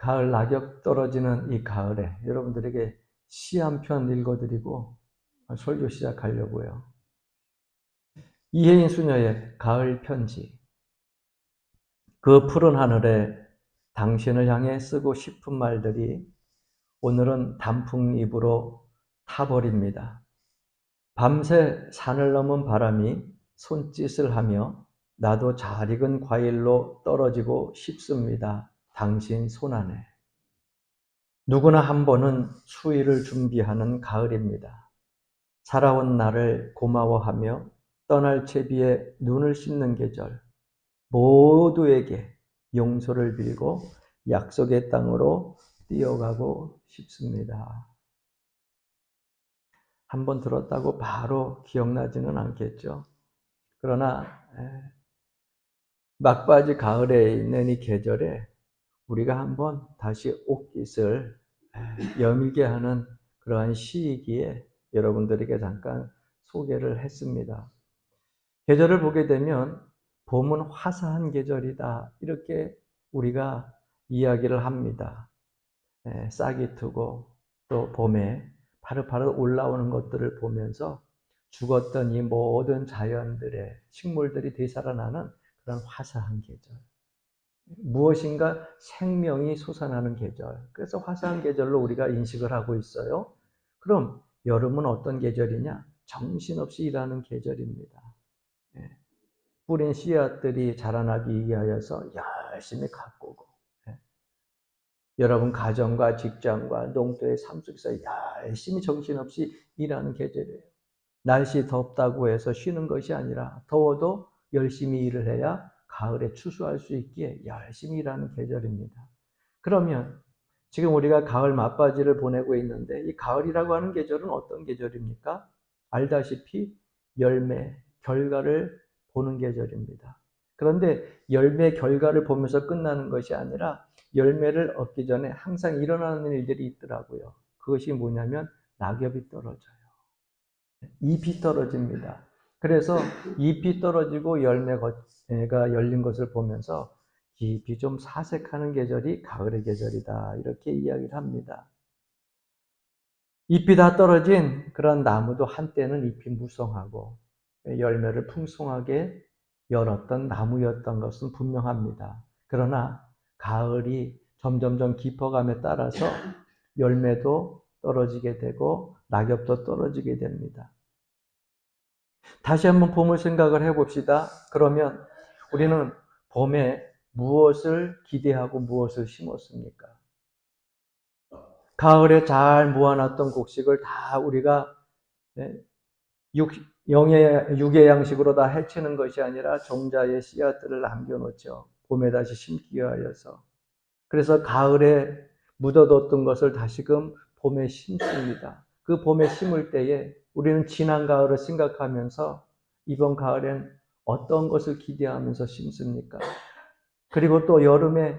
가을 낙엽 떨어지는 이 가을에 여러분들에게 시 한 편 읽어드리고 설교 시작하려고요. 이혜인 수녀의 가을 편지. 그 푸른 하늘에 당신을 향해 쓰고 싶은 말들이 오늘은 단풍잎으로 타버립니다. 밤새 산을 넘은 바람이 손짓을 하며 나도 잘 익은 과일로 떨어지고 싶습니다. 당신 손 안에. 누구나 한 번은 수일을 준비하는 가을입니다. 살아온 나를 고마워하며 떠날 채비에 눈을 씻는 계절. 모두에게 용서를 빌고 약속의 땅으로 뛰어가고 싶습니다. 한번 들었다고 바로 기억나지는 않겠죠. 그러나 막바지 가을에 있는 이 계절에 우리가 한번 다시 옷깃을 여밀게 하는 그러한 시이기에 여러분들에게 잠깐 소개를 했습니다. 계절을 보게 되면 봄은 화사한 계절이다. 이렇게 우리가 이야기를 합니다. 싹이 트고 또 봄에 파릇파릇 올라오는 것들을 보면서 죽었던 이 모든 자연들의 식물들이 되살아나는 그런 화사한 계절. 무엇인가 생명이 솟아나는 계절. 그래서 화사한 계절로 우리가 인식을 하고 있어요. 그럼 여름은 어떤 계절이냐? 정신없이 일하는 계절입니다. 뿌린 씨앗들이 자라나기 위하여서 열심히 가꾸고, 여러분 가정과 직장과 농도의 삶 속에서 열심히 정신없이 일하는 계절이에요. 날씨 덥다고 해서 쉬는 것이 아니라 더워도 열심히 일을 해야 가을에 추수할 수 있기에 열심히 일하는 계절입니다. 그러면 지금 우리가 가을 맞바지를 보내고 있는데 이 가을이라고 하는 계절은 어떤 계절입니까? 알다시피 열매, 결과를 보는 계절입니다. 그런데 열매, 결과를 보면서 끝나는 것이 아니라 열매를 얻기 전에 항상 일어나는 일들이 있더라고요. 그것이 뭐냐면 낙엽이 떨어져요. 잎이 떨어집니다. 그래서 잎이 떨어지고 열매가 열린 것을 보면서 깊이 좀 사색하는 계절이 가을의 계절이다. 이렇게 이야기를 합니다. 잎이 다 떨어진 그런 나무도 한때는 잎이 무성하고 열매를 풍성하게 열었던 나무였던 것은 분명합니다. 그러나 가을이 점점점 깊어감에 따라서 열매도 떨어지게 되고 낙엽도 떨어지게 됩니다. 다시 한번 봄을 생각을 해봅시다. 그러면 우리는 봄에 무엇을 기대하고 무엇을 심었습니까? 가을에 잘 모아놨던 곡식을 다 우리가 육의 양식으로 다 해치는 것이 아니라 종자의 씨앗들을 남겨놓죠. 봄에 다시 심기 위하여서. 그래서 가을에 묻어뒀던 것을 다시금 봄에 심습니다. 그 봄에 심을 때에 우리는 지난 가을을 생각하면서 이번 가을엔 어떤 것을 기대하면서 심습니까? 그리고 또 여름에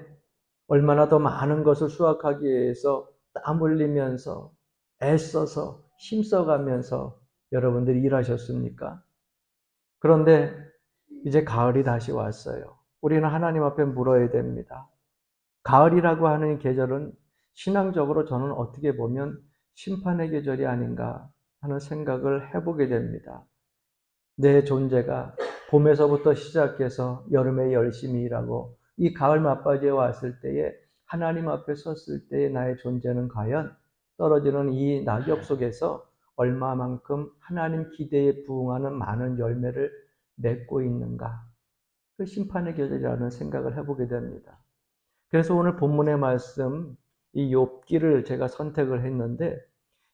얼마나 더 많은 것을 수확하기 위해서 땀 흘리면서 애써서 힘써가면서 여러분들이 일하셨습니까? 그런데 이제 가을이 다시 왔어요. 우리는 하나님 앞에 물어야 됩니다. 가을이라고 하는 계절은 신앙적으로 저는 어떻게 보면 심판의 계절이 아닌가 하는 생각을 해보게 됩니다. 내 존재가 봄에서부터 시작해서 여름에 열심히 일하고 이 가을 맞바지에 왔을 때에 하나님 앞에 섰을 때의 나의 존재는 과연 떨어지는 이 낙엽 속에서 얼마만큼 하나님 기대에 부응하는 많은 열매를 맺고 있는가? 그 심판의 계절이라는 생각을 해보게 됩니다. 그래서 오늘 본문의 말씀, 이 욥기를 제가 선택을 했는데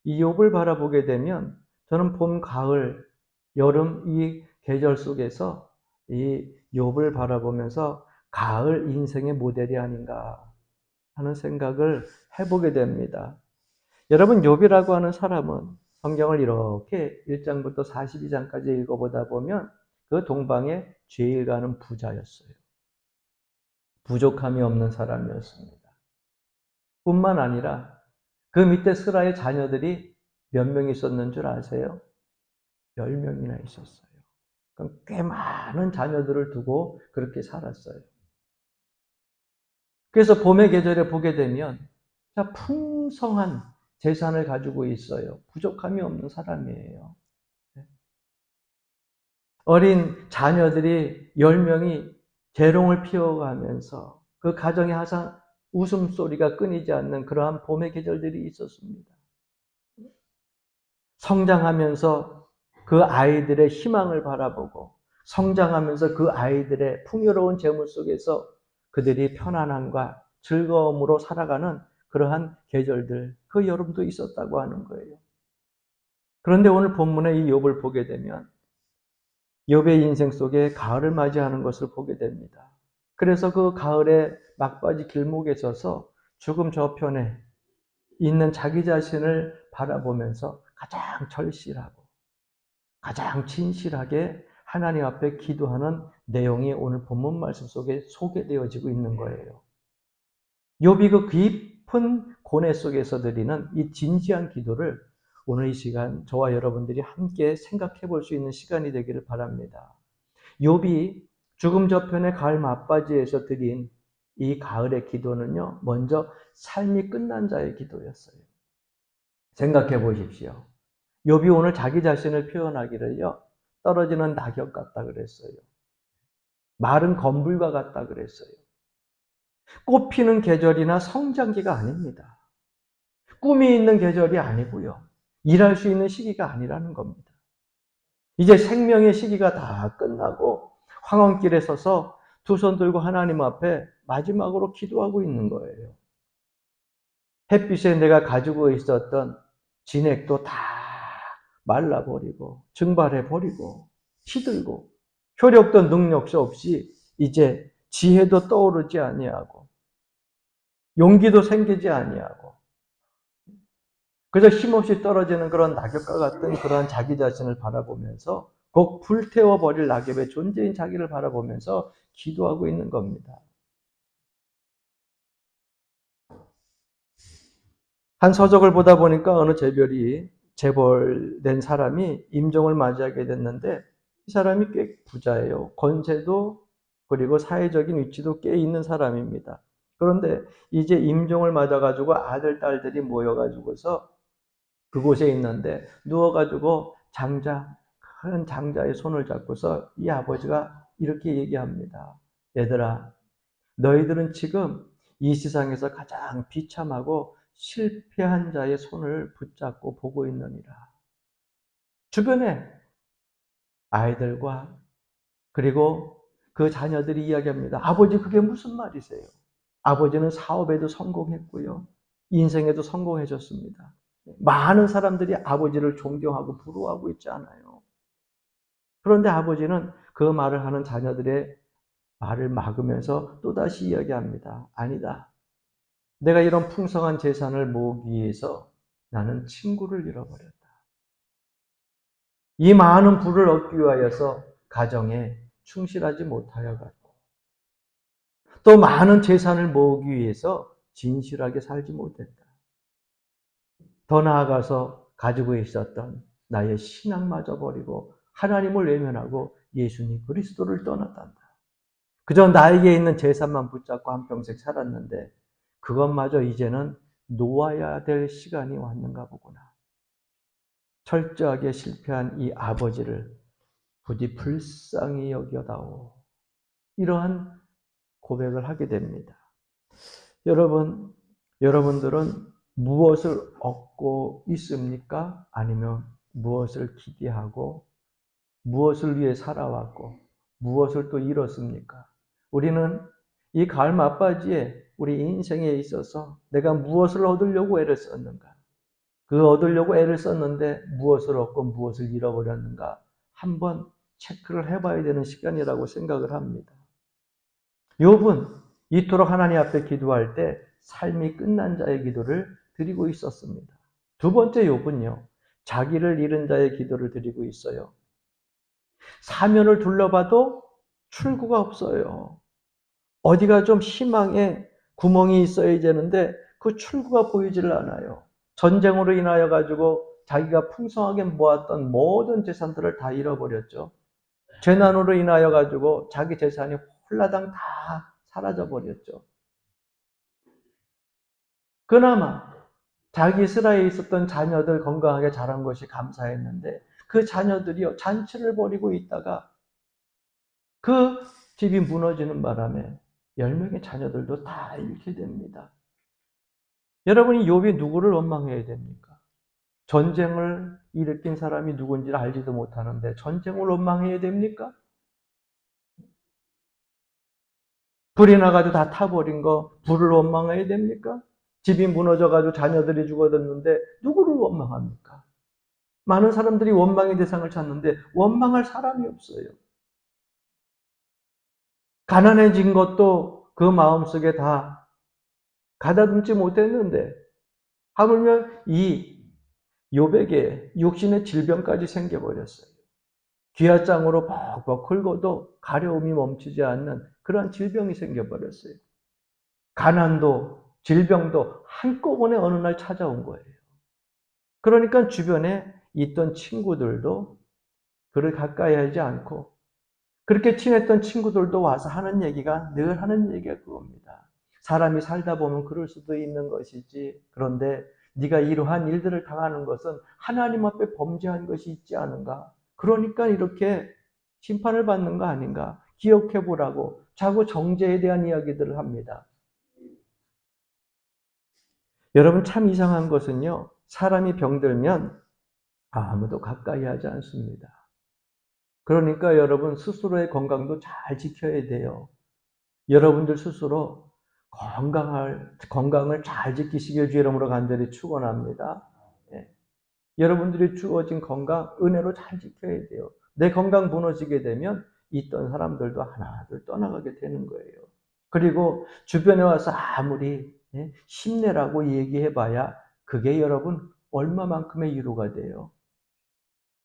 이 욥을 바라보게 되면 저는 봄, 가을, 여름 이 계절 속에서 이 욥을 바라보면서 가을 인생의 모델이 아닌가 하는 생각을 해보게 됩니다. 여러분, 욥이라고 하는 사람은 성경을 이렇게 1장부터 42장까지 읽어보다 보면 그 동방의 제일 가는 부자였어요. 부족함이 없는 사람이었습니다. 뿐만 아니라 그 밑에 스라의 자녀들이 몇 명 있었는 줄 아세요? 10명이나 있었어요. 꽤 많은 자녀들을 두고 그렇게 살았어요. 그래서 봄의 계절에 보게 되면 풍성한 재산을 가지고 있어요. 부족함이 없는 사람이에요. 어린 자녀들이 10명이 재롱을 피워가면서 그 가정에 항상 웃음소리가 끊이지 않는 그러한 봄의 계절들이 있었습니다. 성장하면서 그 아이들의 희망을 바라보고 성장하면서 그 아이들의 풍요로운 재물 속에서 그들이 편안함과 즐거움으로 살아가는 그러한 계절들, 그 여름도 있었다고 하는 거예요. 그런데 오늘 본문의 이 욥을 보게 되면 욥의 인생 속에 가을을 맞이하는 것을 보게 됩니다. 그래서 그 가을의 막바지 길목에 서서 죽음 저편에 있는 자기 자신을 바라보면서 가장 절실하고 가장 진실하게 하나님 앞에 기도하는 내용이 오늘 본문 말씀 속에 소개되어지고 있는 거예요. 욥이 그 깊은 고뇌 속에서 드리는 이 진지한 기도를 오늘 이 시간 저와 여러분들이 함께 생각해 볼 수 있는 시간이 되기를 바랍니다. 욥이 죽음 저편의 가을 맞바지에서 드린 이 가을의 기도는요, 먼저 삶이 끝난 자의 기도였어요. 생각해 보십시오. 욥이 오늘 자기 자신을 표현하기를요, 떨어지는 낙엽 같다 그랬어요. 마른 건불과 같다 그랬어요. 꽃피는 계절이나 성장기가 아닙니다. 꿈이 있는 계절이 아니고요. 일할 수 있는 시기가 아니라는 겁니다. 이제 생명의 시기가 다 끝나고 황혼길에 서서 두 손 들고 하나님 앞에 마지막으로 기도하고 있는 거예요. 햇빛에 내가 가지고 있었던 진액도 다 말라버리고 증발해버리고 시들고 효력도 능력도 없이 이제 지혜도 떠오르지 아니하고 용기도 생기지 아니하고 그래서 힘없이 떨어지는 그런 낙엽과 같은 그런 자기 자신을 바라보면서 곧 불태워버릴 낙엽의 존재인 자기를 바라보면서 기도하고 있는 겁니다. 한 서적을 보다 보니까 어느 재벌된 사람이 임종을 맞이하게 됐는데 이 사람이 꽤 부자예요. 권세도 그리고 사회적인 위치도 꽤 있는 사람입니다. 그런데 이제 임종을 맞아가지고 아들, 딸들이 모여가지고서 그곳에 있는데 누워가지고 큰 장자의 손을 잡고서 이 아버지가 이렇게 얘기합니다. 얘들아, 너희들은 지금 이 세상에서 가장 비참하고 실패한 자의 손을 붙잡고 보고 있느니라. 주변에 아이들과 그리고 그 자녀들이 이야기합니다. 아버지, 그게 무슨 말이세요? 아버지는 사업에도 성공했고요. 인생에도 성공해졌습니다. 많은 사람들이 아버지를 존경하고 부러워하고 있지 않아요. 그런데 아버지는 그 말을 하는 자녀들의 말을 막으면서 또다시 이야기합니다. 아니다. 내가 이런 풍성한 재산을 모으기 위해서 나는 친구를 잃어버렸다. 이 많은 부를 얻기 위하여서 가정에 충실하지 못하여 갔고 또 많은 재산을 모으기 위해서 진실하게 살지 못했다. 더 나아가서 가지고 있었던 나의 신앙마저 버리고 하나님을 외면하고 예수님 그리스도를 떠났단다. 그저 나에게 있는 재산만 붙잡고 한평생 살았는데 그것마저 이제는 놓아야 될 시간이 왔는가 보구나. 철저하게 실패한 이 아버지를 부디 불쌍히 여겨다오. 이러한 고백을 하게 됩니다. 여러분들은 무엇을 얻고 있습니까? 아니면 무엇을 기대하고 무엇을 위해 살아왔고 무엇을 또 잃었습니까? 우리는 이 가을 맞바지에 우리 인생에 있어서 내가 무엇을 얻으려고 애를 썼는가? 그 얻으려고 애를 썼는데 무엇을 얻고 무엇을 잃어버렸는가? 한번 체크를 해봐야 되는 시간이라고 생각을 합니다. 욥은 이토록 하나님 앞에 기도할 때 삶이 끝난 자의 기도를 드리고 있었습니다. 두 번째 욥은요, 자기를 잃은 자의 기도를 드리고 있어요. 사면을 둘러봐도 출구가 없어요. 어디가 좀 희망의 구멍이 있어야 되는데 그 출구가 보이질 않아요. 전쟁으로 인하여 가지고 자기가 풍성하게 모았던 모든 재산들을 다 잃어버렸죠. 재난으로 인하여 가지고 자기 재산이 홀라당 다 사라져 버렸죠. 그나마 자기 슬하에 있었던 자녀들 건강하게 자란 것이 감사했는데 그 자녀들이요 잔치를 벌이고 있다가 그 집이 무너지는 바람에 10명의 자녀들도 다 잃게 됩니다. 여러분이 욥이 누구를 원망해야 됩니까? 전쟁을 일으킨 사람이 누군지를 알지도 못하는데 전쟁을 원망해야 됩니까? 불이 나가지고 다 타버린 거 불을 원망해야 됩니까? 집이 무너져가지고 자녀들이 죽어졌는데 누구를 원망합니까? 많은 사람들이 원망의 대상을 찾는데 원망할 사람이 없어요. 가난해진 것도 그 마음속에 다 가다듬지 못했는데 하물며 이 욥에게 육신의 질병까지 생겨버렸어요. 귀화장으로 벅벅 긁어도 가려움이 멈추지 않는 그런 질병이 생겨버렸어요. 가난도 질병도 한꺼번에 어느 날 찾아온 거예요. 그러니까 주변에 있던 친구들도 그를 가까이 하지 않고 그렇게 친했던 친구들도 와서 하는 얘기가 늘 하는 얘기가 그겁니다. 사람이 살다 보면 그럴 수도 있는 것이지. 그런데 네가 이러한 일들을 당하는 것은 하나님 앞에 범죄한 것이 있지 않은가? 그러니까 이렇게 심판을 받는 거 아닌가? 기억해 보라고 자꾸 정죄에 대한 이야기들을 합니다. 여러분 참 이상한 것은요. 사람이 병들면 아무도 가까이 하지 않습니다. 그러니까 여러분 스스로의 건강도 잘 지켜야 돼요. 여러분들 스스로 건강을 잘 지키시길 주 이름으로 간절히 축원합니다. 예. 여러분들이 주어진 건강 은혜로 잘 지켜야 돼요. 내 건강 무너지게 되면 있던 사람들도 하나둘 떠나가게 되는 거예요. 그리고 주변에 와서 아무리 힘내라고 얘기해봐야 그게 여러분 얼마만큼의 위로가 돼요.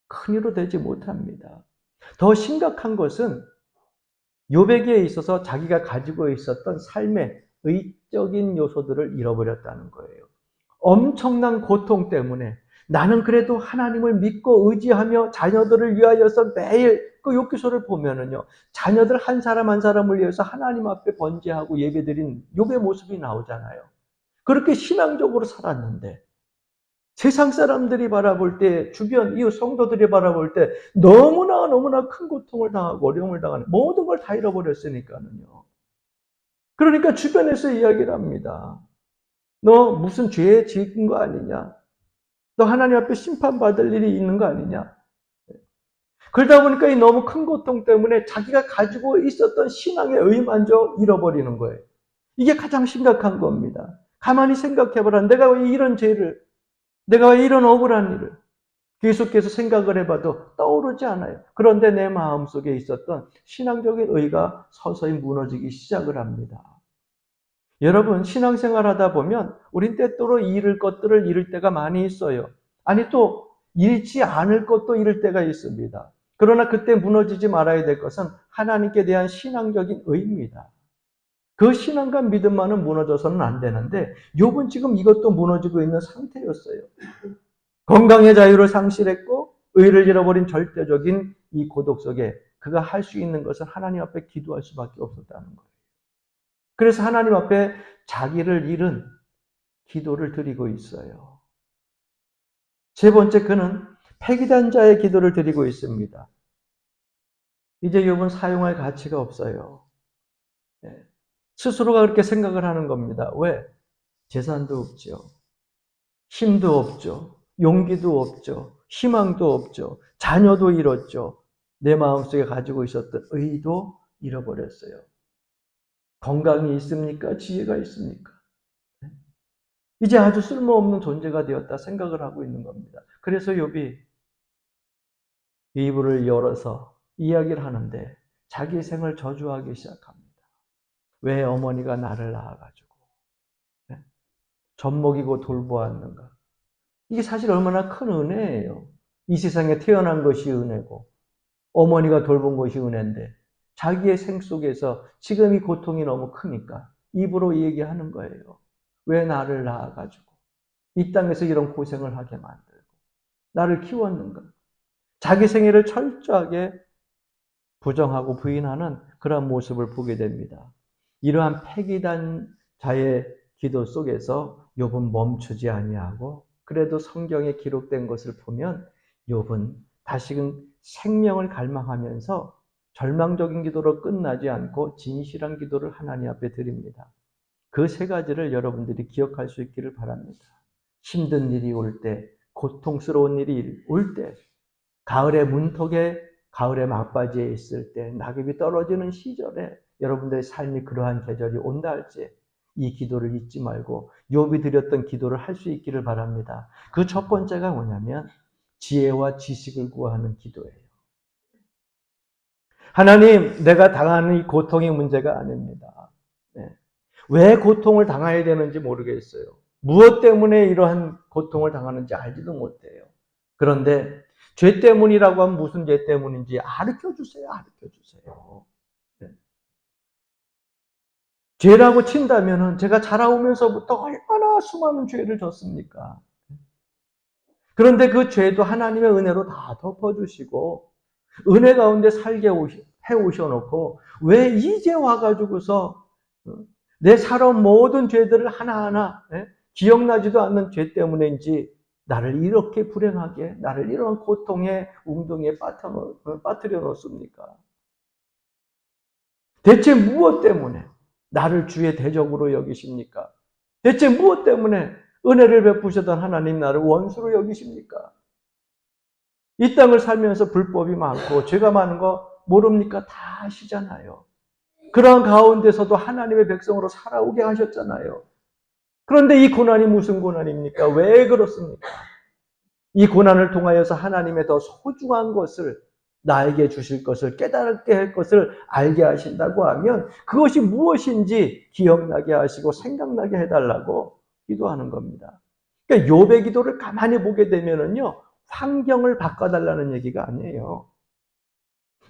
큰 위로 되지 못합니다. 더 심각한 것은 욥에게 있어서 자기가 가지고 있었던 삶의 의적인 요소들을 잃어버렸다는 거예요. 엄청난 고통 때문에 나는 그래도 하나님을 믿고 의지하며 자녀들을 위하여서 매일 그 욥기서를 보면은요. 자녀들 한 사람 한 사람을 위해서 하나님 앞에 번제하고 예배드린 욥의 모습이 나오잖아요. 그렇게 신앙적으로 살았는데 세상 사람들이 바라볼 때, 주변 이웃 성도들이 바라볼 때 너무나 큰 고통을 당하고 어려움을 당하는 모든 걸 다 잃어버렸으니까는요. 그러니까 주변에서 이야기를 합니다. 너 무슨 죄 지은 거 아니냐? 너 하나님 앞에 심판받을 일이 있는 거 아니냐? 그러다 보니까 이 너무 큰 고통 때문에 자기가 가지고 있었던 신앙의 의만저 잃어버리는 거예요. 이게 가장 심각한 겁니다. 가만히 생각해보라. 내가 왜 이런 죄를, 내가 왜 이런 억울한 일을 계속해서 생각을 해봐도 떠오르지 않아요. 그런데 내 마음속에 있었던 신앙적인 의가 서서히 무너지기 시작을 합니다. 여러분 신앙생활 하다 보면 우린 때때로 잃을 것들을 잃을 때가 많이 있어요. 아니 또 잃지 않을 것도 잃을 때가 있습니다. 그러나 그때 무너지지 말아야 될 것은 하나님께 대한 신앙적인 의입니다. 그 신앙과 믿음만은 무너져서는 안 되는데 욥은 지금 이것도 무너지고 있는 상태였어요. 건강의 자유를 상실했고 의를 잃어버린 절대적인 이 고독 속에 그가 할 수 있는 것은 하나님 앞에 기도할 수밖에 없었다는 거예요. 그래서 하나님 앞에 자기를 잃은 기도를 드리고 있어요. 세 번째 그는 패기단 자의 기도를 드리고 있습니다. 이제 욥은 사용할 가치가 없어요. 스스로가 그렇게 생각을 하는 겁니다. 왜? 재산도 없죠. 힘도 없죠. 용기도 없죠. 희망도 없죠. 자녀도 잃었죠. 내 마음속에 가지고 있었던 의도 잃어버렸어요. 건강이 있습니까? 지혜가 있습니까? 이제 아주 쓸모없는 존재가 되었다 생각을 하고 있는 겁니다. 그래서 욥이 이불을 열어서 이야기를 하는데 자기 생을 저주하기 시작합니다. 왜 어머니가 나를 낳아가지고 젖먹이고 돌보았는가? 이게 사실 얼마나 큰 은혜예요. 이 세상에 태어난 것이 은혜고 어머니가 돌본 것이 은혜인데 자기의 생 속에서 지금 이 고통이 너무 크니까 입으로 얘기하는 거예요. 왜 나를 낳아가지고 이 땅에서 이런 고생을 하게 만들고 나를 키웠는가? 자기 생애를 철저하게 부정하고 부인하는 그런 모습을 보게 됩니다. 이러한 패기단 자의 기도 속에서 욥은 멈추지 아니하고 그래도 성경에 기록된 것을 보면 욥은 다시금 생명을 갈망하면서 절망적인 기도로 끝나지 않고 진실한 기도를 하나님 앞에 드립니다. 그 세 가지를 여러분들이 기억할 수 있기를 바랍니다. 힘든 일이 올 때, 고통스러운 일이 올 때, 가을의 문턱에, 가을의 막바지에 있을 때, 낙엽이 떨어지는 시절에 여러분들의 삶이 그러한 계절이 온다 할지 이 기도를 잊지 말고 욥이 드렸던 기도를 할 수 있기를 바랍니다. 그 첫 번째가 뭐냐면 지혜와 지식을 구하는 기도예요. 하나님, 내가 당하는 이 고통이 문제가 아닙니다. 네. 왜 고통을 당해야 되는지 모르겠어요. 무엇 때문에 이러한 고통을 당하는지 알지도 못해요. 그런데 죄 때문이라고 하면 무슨 죄 때문인지 가르쳐 주세요. 가르쳐 주세요. 네. 죄라고 친다면은 제가 자라오면서부터 얼마나 수많은 죄를 졌습니까? 그런데 그 죄도 하나님의 은혜로 다 덮어주시고 은혜 가운데 살게 해 오셔놓고 왜 이제 와가지고서 내 살아온 모든 죄들을 하나하나 기억나지도 않는 죄 때문인지 나를 이렇게 불행하게 나를 이런 고통의 웅덩이에 빠뜨려 놓습니까? 대체 무엇 때문에 나를 주의 대적으로 여기십니까? 대체 무엇 때문에 은혜를 베푸셨던 하나님 나를 원수로 여기십니까? 이 땅을 살면서 불법이 많고 죄가 많은 거 모릅니까? 다 아시잖아요. 그러한 가운데서도 하나님의 백성으로 살아오게 하셨잖아요. 그런데 이 고난이 무슨 고난입니까? 왜 그렇습니까? 이 고난을 통하여서 하나님의 더 소중한 것을 나에게 주실 것을 깨닫게 할 것을 알게 하신다고 하면 그것이 무엇인지 기억나게 하시고 생각나게 해달라고 기도하는 겁니다. 그러니까 욥의 기도를 가만히 보게 되면은요 환경을 바꿔달라는 얘기가 아니에요.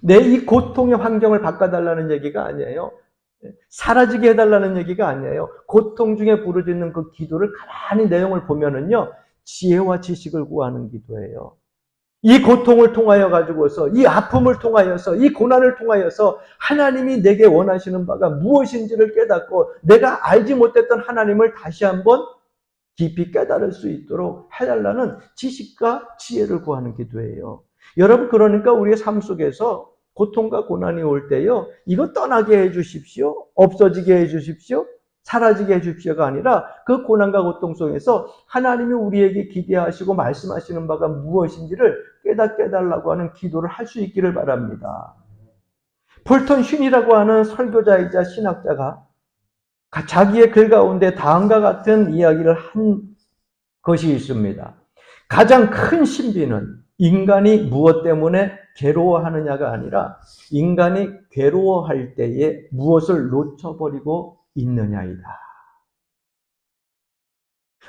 내 이 고통의 환경을 바꿔달라는 얘기가 아니에요. 사라지게 해달라는 얘기가 아니에요. 고통 중에 부르짖는 그 기도를 가만히 내용을 보면은요 지혜와 지식을 구하는 기도예요. 이 고통을 통하여 가지고서 이 아픔을 통하여서 이 고난을 통하여서 하나님이 내게 원하시는 바가 무엇인지를 깨닫고 내가 알지 못했던 하나님을 다시 한번 깊이 깨달을 수 있도록 해달라는 지식과 지혜를 구하는 기도예요. 여러분 그러니까 우리의 삶 속에서 고통과 고난이 올 때요. 이거 떠나게 해 주십시오. 없어지게 해 주십시오. 사라지게 해 주십시오가 아니라 그 고난과 고통 속에서 하나님이 우리에게 기대하시고 말씀하시는 바가 무엇인지를 깨닫게 해달라고 하는 기도를 할 수 있기를 바랍니다. 폴턴 쉰이라고 하는 설교자이자 신학자가 자기의 글 가운데 다음과 같은 이야기를 한 것이 있습니다. 가장 큰 신비는 인간이 무엇 때문에 괴로워하느냐가 아니라 인간이 괴로워할 때에 무엇을 놓쳐버리고 있느냐이다.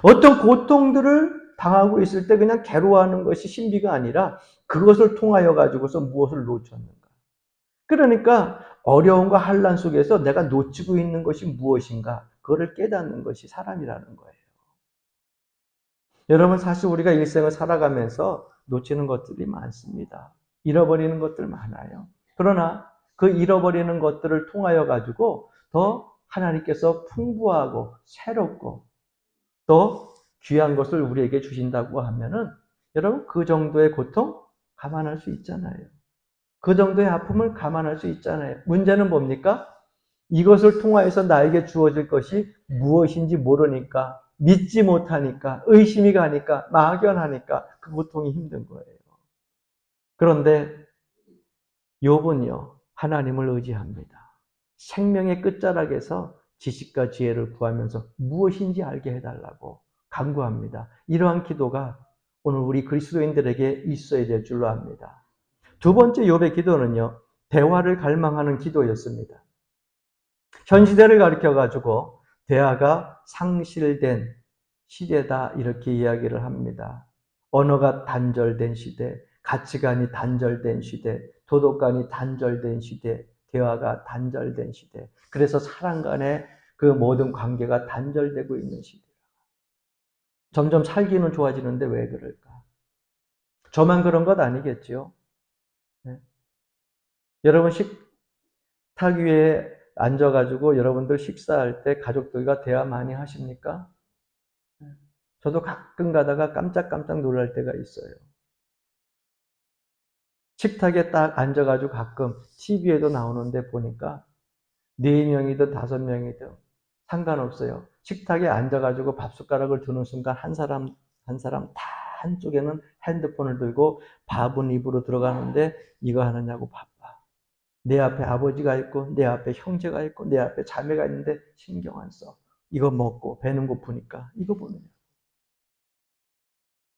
어떤 고통들을 당하고 있을 때 그냥 괴로워하는 것이 신비가 아니라 그것을 통하여 가지고서 무엇을 놓쳤는가. 그러니까 어려움과 환난 속에서 내가 놓치고 있는 것이 무엇인가 그거를 깨닫는 것이 사람이라는 거예요. 여러분 사실 우리가 일생을 살아가면서 놓치는 것들이 많습니다. 잃어버리는 것들 많아요. 그러나 그 잃어버리는 것들을 통하여 가지고 더 하나님께서 풍부하고 새롭고 또 귀한 것을 우리에게 주신다고 하면은 여러분 그 정도의 고통 감안할 수 있잖아요. 그 정도의 아픔을 감안할 수 있잖아요. 문제는 뭡니까? 이것을 통하여서 나에게 주어질 것이 무엇인지 모르니까, 믿지 못하니까, 의심이 가니까, 막연하니까 그 고통이 힘든 거예요. 그런데 욥은요, 하나님을 의지합니다. 생명의 끝자락에서 지식과 지혜를 구하면서 무엇인지 알게 해달라고 간구합니다. 이러한 기도가 오늘 우리 그리스도인들에게 있어야 될 줄로 압니다. 두 번째 욥의 기도는요, 대화를 갈망하는 기도였습니다. 현 시대를 가리켜가지고 대화가 상실된 시대다 이렇게 이야기를 합니다. 언어가 단절된 시대, 가치관이 단절된 시대, 도덕관이 단절된 시대, 대화가 단절된 시대. 그래서 사람 간의 그 모든 관계가 단절되고 있는 시대. 점점 살기는 좋아지는데 왜 그럴까? 저만 그런 것 아니겠죠? 네. 여러분 식탁 위에 앉아가지고 여러분들 식사할 때 가족들과 대화 많이 하십니까? 저도 가끔 가다가 깜짝깜짝 놀랄 때가 있어요. 식탁에 딱 앉아가지고 가끔 TV에도 나오는데 보니까 4명이든 5명이든 상관없어요. 식탁에 앉아가지고 밥숟가락을 드는 순간 한 사람 다 한쪽에는 핸드폰을 들고 밥은 입으로 들어가는데 이거 하느냐고 바빠. 내 앞에 아버지가 있고 내 앞에 형제가 있고 내 앞에 자매가 있는데 신경 안 써. 이거 먹고 배는 고프니까 이거 보느냐.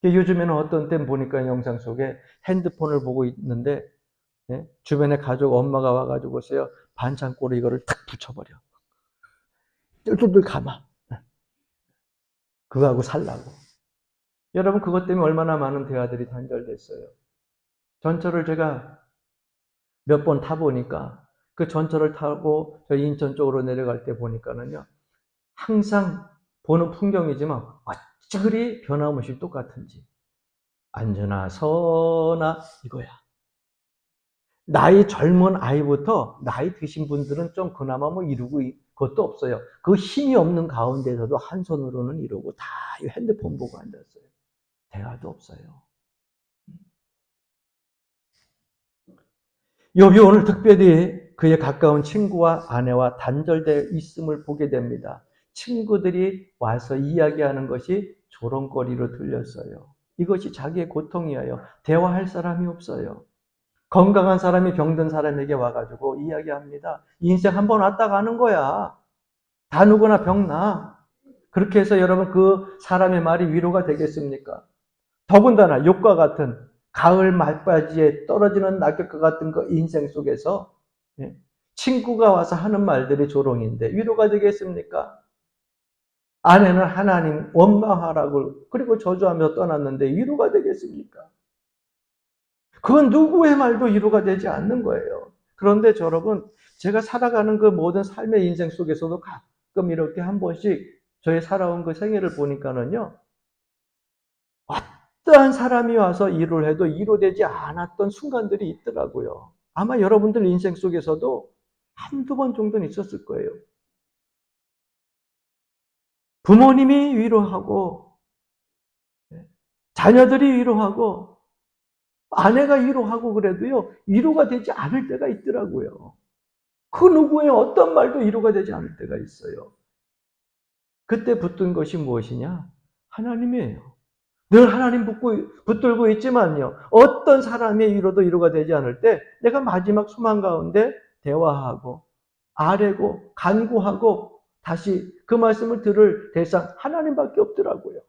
요즘에는 어떤 땐 보니까 영상 속에 핸드폰을 보고 있는데 주변에 가족 엄마가 와가지고서요 반창고로 이거를 탁 붙여버려. 뚫뚫뚫 감아. 그거하고 살라고. 여러분 그것 때문에 얼마나 많은 대화들이 단절됐어요. 전철을 제가 몇 번 타보니까 그 전철을 타고 저 인천 쪽으로 내려갈 때 보니까는요. 항상 보는 풍경이지만 어찌 그리 변함없이 똑같은지. 앉으나 서나 이거야. 나이 젊은 아이부터 나이 드신 분들은 좀 그나마 뭐 이루고 그것도 없어요. 그 힘이 없는 가운데서도 한 손으로는 이루고 다 핸드폰 보고 앉았어요. 대화도 없어요. 욥이 오늘 특별히 그의 가까운 친구와 아내와 단절되어 있음을 보게 됩니다. 친구들이 와서 이야기하는 것이 조롱거리로 들렸어요. 이것이 자기의 고통이에요. 대화할 사람이 없어요. 건강한 사람이 병든 사람에게 와가지고 이야기합니다. 인생 한번 왔다 가는 거야. 다 누구나 병나. 그렇게 해서 여러분 그 사람의 말이 위로가 되겠습니까? 더군다나 욕과 같은 가을 말바지에 떨어지는 낙엽과 같은 그 인생 속에서 친구가 와서 하는 말들이 조롱인데 위로가 되겠습니까? 아내는 하나님 원망하라고 그리고 저주하며 떠났는데 위로가 되겠습니까? 그건 누구의 말도 위로가 되지 않는 거예요. 그런데 여러분 제가 살아가는 그 모든 삶의 인생 속에서도 가끔 이렇게 한 번씩 저의 살아온 그 생애를 보니까는요. 어떠한 사람이 와서 일을 해도 이루어되지 않았던 순간들이 있더라고요. 아마 여러분들 인생 속에서도 한두 번 정도는 있었을 거예요. 부모님이 위로하고, 자녀들이 위로하고, 아내가 위로하고 그래도요, 위로가 되지 않을 때가 있더라고요. 그 누구의 어떤 말도 위로가 되지 않을 때가 있어요. 그때 붙든 것이 무엇이냐? 하나님이에요. 늘 하나님 붙들고 있지만요. 어떤 사람의 위로도 위로가 되지 않을 때 내가 마지막 소망 가운데 대화하고 아뢰고 간구하고 다시 그 말씀을 들을 대상 하나님밖에 없더라고요.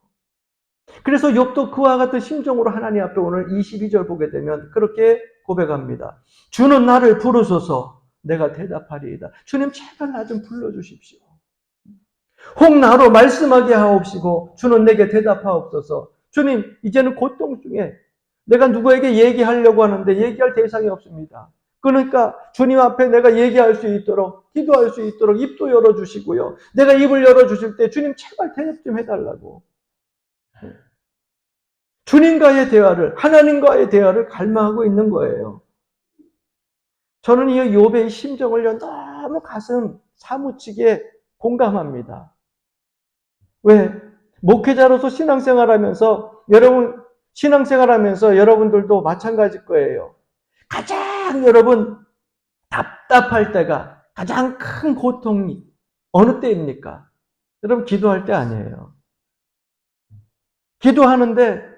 그래서 욥도 그와 같은 심정으로 하나님 앞에 오늘 22절 보게 되면 그렇게 고백합니다. 주는 나를 부르소서 내가 대답하리이다. 주님 제발 나 좀 불러주십시오. 혹 나로 말씀하게 하옵시고 주는 내게 대답하옵소서. 주님 이제는 고통 중에 내가 누구에게 얘기하려고 하는데 얘기할 대상이 없습니다. 그러니까 주님 앞에 내가 얘기할 수 있도록 기도할 수 있도록 입도 열어주시고요. 내가 입을 열어주실 때 주님 제발 대답 좀 해달라고. 주님과의 대화를 하나님과의 대화를 갈망하고 있는 거예요. 저는 이 욥의 심정을 너무 가슴 사무치게 공감합니다. 왜? 목회자로서 신앙생활하면서 여러분들도 마찬가지일 거예요. 가장 여러분 답답할 때가 가장 큰 고통이 어느 때입니까? 여러분 기도할 때 아니에요. 기도하는데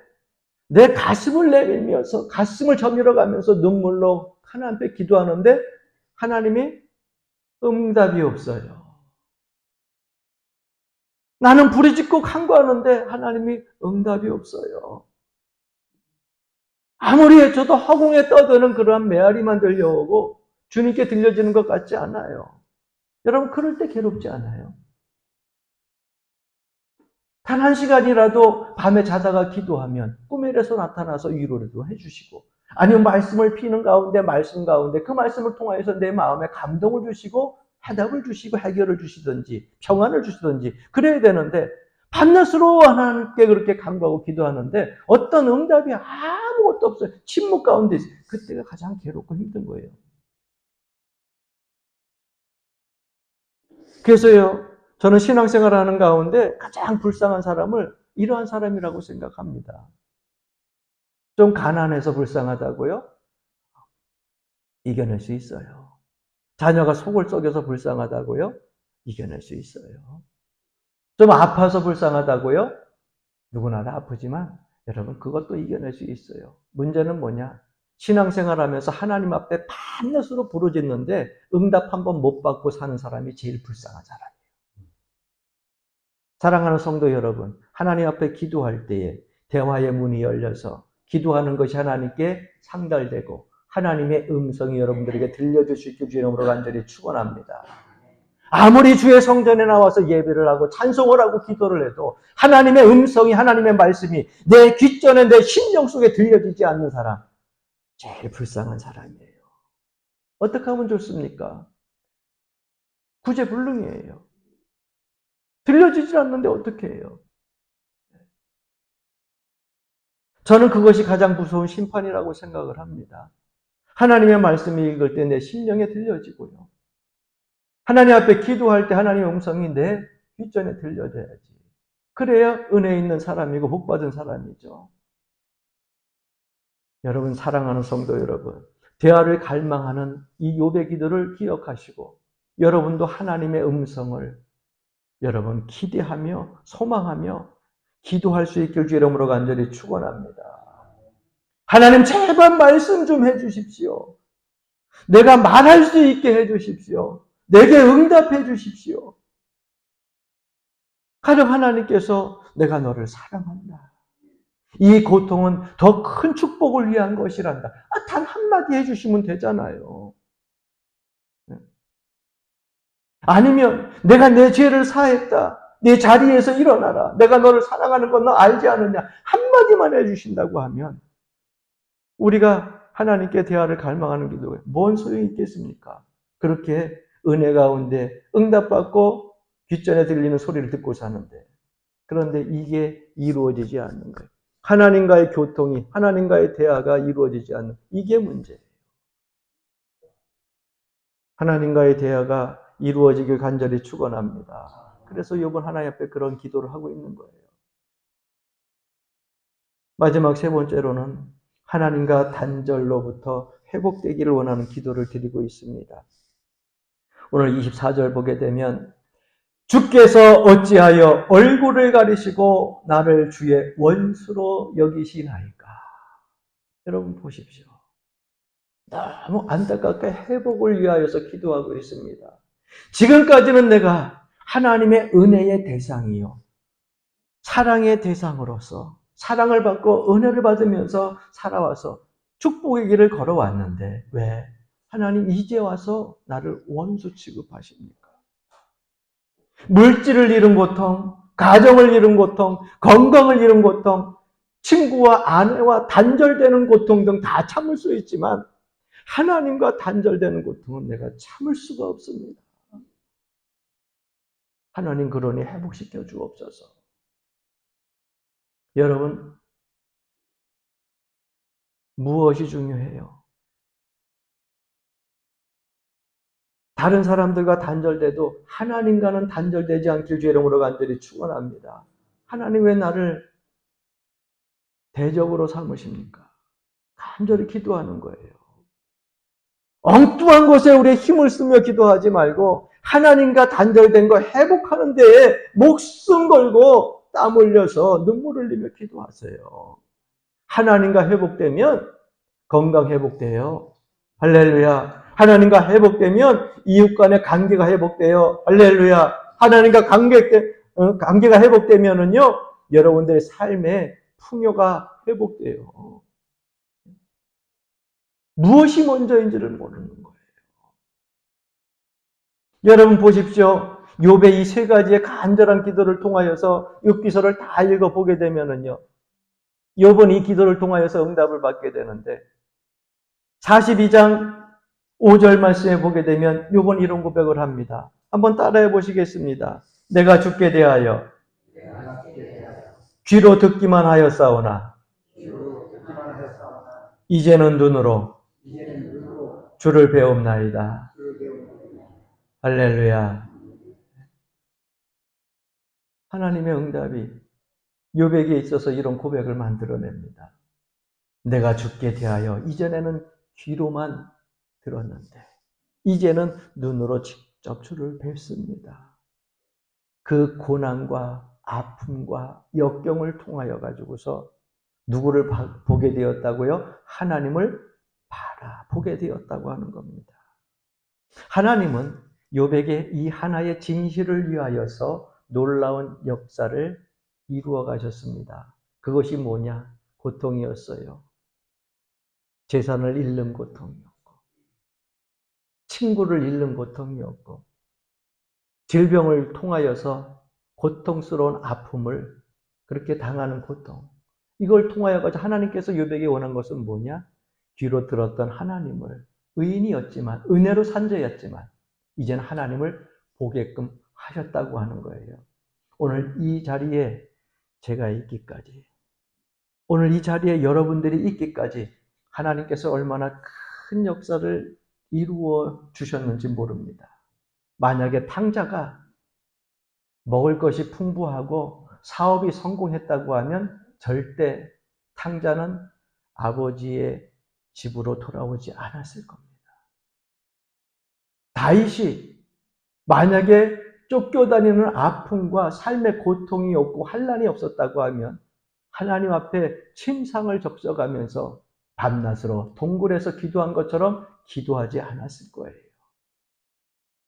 내 가슴을 내밀면서 가슴을 저밀어 가면서 눈물로 하나님 앞에 기도하는데 하나님이 응답이 없어요. 나는 부르짖고 간구하는데 하나님이 응답이 없어요. 아무리 해쳐도 허공에 떠드는 그러한 메아리만 들려오고 주님께 들려지는 것 같지 않아요. 여러분 그럴 때 괴롭지 않아요? 단 한 시간이라도 밤에 자다가 기도하면 꿈에서 나타나서 위로라도 해주시고 아니면 말씀을 피는 가운데 말씀 가운데 그 말씀을 통하여서 내 마음에 감동을 주시고 해답을 주시고 해결을 주시든지 평안을 주시든지 그래야 되는데 밤낮으로 하나님께 그렇게 간구하고 기도하는데 어떤 응답이 아무것도 없어요. 침묵 가운데 있어요. 그때가 가장 괴롭고 힘든 거예요. 그래서요 저는 신앙생활을 하는 가운데 가장 불쌍한 사람을 이러한 사람이라고 생각합니다. 좀 가난해서 불쌍하다고요? 이겨낼 수 있어요. 자녀가 속을 썩여서 불쌍하다고요? 이겨낼 수 있어요. 좀 아파서 불쌍하다고요? 누구나 다 아프지만 여러분 그것도 이겨낼 수 있어요. 문제는 뭐냐? 신앙생활하면서 하나님 앞에 밤낮으로 부르짖는데 응답 한 번 못 받고 사는 사람이 제일 불쌍한 사람이에요. 사랑하는 성도 여러분, 하나님 앞에 기도할 때에 대화의 문이 열려서 기도하는 것이 하나님께 상달되고 하나님의 음성이 여러분들에게 들려주실 줄 이름으로 간절히 축원합니다. 아무리 주의 성전에 나와서 예배를 하고 찬송을 하고 기도를 해도 하나님의 음성이 하나님의 말씀이 내 귓전에 내 심령 속에 들려지지 않는 사람 제일 불쌍한 사람이에요. 어떻게 하면 좋습니까? 구제불능이에요. 들려지질 않는데 어떻게 해요? 저는 그것이 가장 무서운 심판이라고 생각을 합니다. 하나님의 말씀을 읽을 때 내 심령에 들려지고요. 하나님 앞에 기도할 때 하나님의 음성이 내 귓전에 들려져야지. 그래야 은혜 있는 사람이고 복받은 사람이죠. 여러분 사랑하는 성도 여러분, 대화를 갈망하는 이 욥의 기도를 기억하시고 여러분도 하나님의 음성을 여러분 기대하며 소망하며 기도할 수 있길 주 이름으로 간절히 축원합니다. 하나님 제발 말씀 좀 해주십시오. 내가 말할 수 있게 해주십시오. 내게 응답해 주십시오. 가령 하나님께서 내가 너를 사랑한다. 이 고통은 더 큰 축복을 위한 것이란다. 단 한마디 해주시면 되잖아요. 아니면 내가 내 죄를 사했다. 내 자리에서 일어나라. 내가 너를 사랑하는 건 너 알지 않느냐. 한마디만 해주신다고 하면 우리가 하나님께 대화를 갈망하는 기도에 뭔 소용이 있겠습니까? 그렇게 은혜 가운데 응답받고 귓전에 들리는 소리를 듣고 사는데 그런데 이게 이루어지지 않는 거예요. 하나님과의 교통이, 하나님과의 대화가 이루어지지 않는 이게 문제예요. 하나님과의 대화가 이루어지길 간절히 축원합니다. 그래서 욥은 하나님 앞에 그런 기도를 하고 있는 거예요. 마지막 세 번째로는 하나님과 단절로부터 회복되기를 원하는 기도를 드리고 있습니다. 오늘 24절 보게 되면 주께서 어찌하여 얼굴을 가리시고 나를 주의 원수로 여기시나이까. 여러분 보십시오. 너무 안타깝게 회복을 위하여서 기도하고 있습니다. 지금까지는 내가 하나님의 은혜의 대상이요. 사랑의 대상으로서 사랑을 받고 은혜를 받으면서 살아와서 축복의 길을 걸어왔는데 왜 하나님 이제 와서 나를 원수 취급하십니까? 물질을 잃은 고통, 가정을 잃은 고통, 건강을 잃은 고통, 친구와 아내와 단절되는 고통 등 다 참을 수 있지만 하나님과 단절되는 고통은 내가 참을 수가 없습니다. 하나님 그러니 회복시켜 주옵소서. 여러분 무엇이 중요해요? 다른 사람들과 단절돼도 하나님과는 단절되지 않길 주 이름으로 간절히 축원합니다. 하나님 왜 나를 대적으로 삼으십니까? 간절히 기도하는 거예요. 엉뚱한 곳에 우리의 힘을 쓰며 기도하지 말고 하나님과 단절된 거 회복하는 데에 목숨 걸고 땀 흘려서 눈물 흘리며 기도하세요. 하나님과 회복되면 건강 회복돼요. 할렐루야. 하나님과 회복되면 이웃 간의 관계가 회복돼요. 할렐루야. 하나님과 관계가 회복되면은요, 여러분들의 삶의 풍요가 회복돼요. 무엇이 먼저인지를 모르는 거예요. 여러분 보십시오. 욥의 이 세 가지의 간절한 기도를 통하여서 욥기서를 다 읽어보게 되면은요, 욥은 이 기도를 통하여서 응답을 받게 되는데 42장 5절 말씀에 보게 되면 욥은 이런 고백을 합니다. 한번 따라해 보시겠습니다. 내가 주께 대하여 귀로 듣기만 하였사오나 이제는 눈으로 주를 배웁나이다. 할렐루야. 하나님의 응답이 욥에게 있어서 이런 고백을 만들어냅니다. 내가 죽게 대하여 이전에는 귀로만 들었는데 이제는 눈으로 직접 주를 뵙습니다. 그 고난과 아픔과 역경을 통하여 가지고서 누구를 보게 되었다고요? 하나님을 바라보게 되었다고 하는 겁니다. 하나님은 욥에게 이 하나의 진실을 위하여서 놀라운 역사를 이루어 가셨습니다. 그것이 뭐냐? 고통이었어요. 재산을 잃는 고통이었고, 친구를 잃는 고통이었고, 질병을 통하여서 고통스러운 아픔을 그렇게 당하는 고통. 이걸 통하여 가지고 하나님께서 욥에게 원한 것은 뭐냐? 귀로 들었던 하나님을 의인이었지만 은혜로 산자였지만 이제는 하나님을 보게끔 하셨다고 하는 거예요. 오늘 이 자리에 제가 있기까지, 오늘 이 자리에 여러분들이 있기까지 하나님께서 얼마나 큰 역사를 이루어 주셨는지 모릅니다. 만약에 탕자가 먹을 것이 풍부하고 사업이 성공했다고 하면 절대 탕자는 아버지의 집으로 돌아오지 않았을 겁니다. 다윗이 만약에 쫓겨다니는 아픔과 삶의 고통이 없고 환난이 없었다고 하면 하나님 앞에 침상을 적셔가면서 밤낮으로 동굴에서 기도한 것처럼 기도하지 않았을 거예요.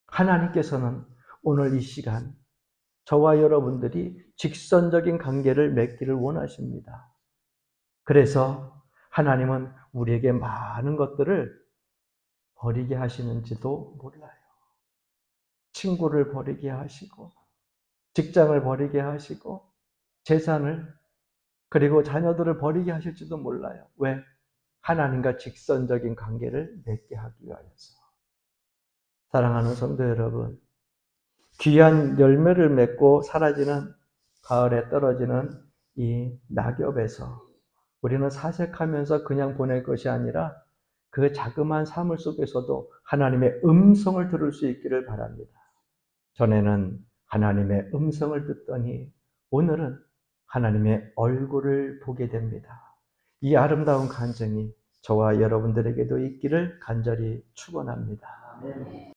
하나님께서는 오늘 이 시간 저와 여러분들이 직선적인 관계를 맺기를 원하십니다. 그래서 하나님은 우리에게 많은 것들을 버리게 하시는지도 몰라요. 친구를 버리게 하시고, 직장을 버리게 하시고, 재산을, 그리고 자녀들을 버리게 하실지도 몰라요. 왜? 하나님과 직선적인 관계를 맺게 하기 위하여서. 사랑하는 성도 여러분, 귀한 열매를 맺고 사라지는 가을에 떨어지는 이 낙엽에서 우리는 사색하면서 그냥 보낼 것이 아니라 그 자그마한 삶을 속에서도 하나님의 음성을 들을 수 있기를 바랍니다. 전에는 하나님의 음성을 듣더니 오늘은 하나님의 얼굴을 보게 됩니다. 이 아름다운 간증이 저와 여러분들에게도 있기를 간절히 축원합니다.